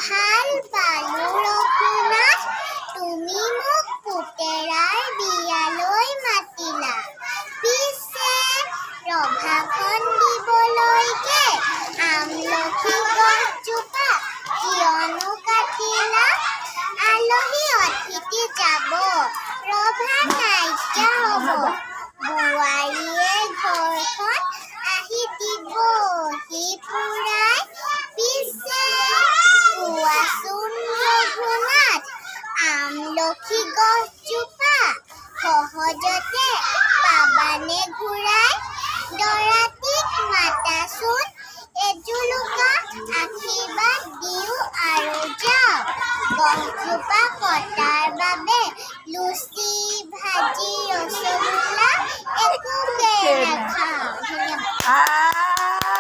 ভাল পালো ৰঘুনাথ, তুমি মোক পুতেৰাৰ বিয়ালৈ মাতিলা। পিছে ৰভাখন দিবলৈকে আমলখি গছজোপা কিয়নো কাটিলা? আলহী অতিথি যাব, ৰভা নাইকিয়া হ'ব, বোৱাৰীয়ে ঘৰখন আহি দিবহি পুৰাই। পিছে কোৱাচোন ৰঘুনাথ, আমলখি গছজোপা সহজতে পাবানে ঘূৰাই? দৰাটিক মাতাচোন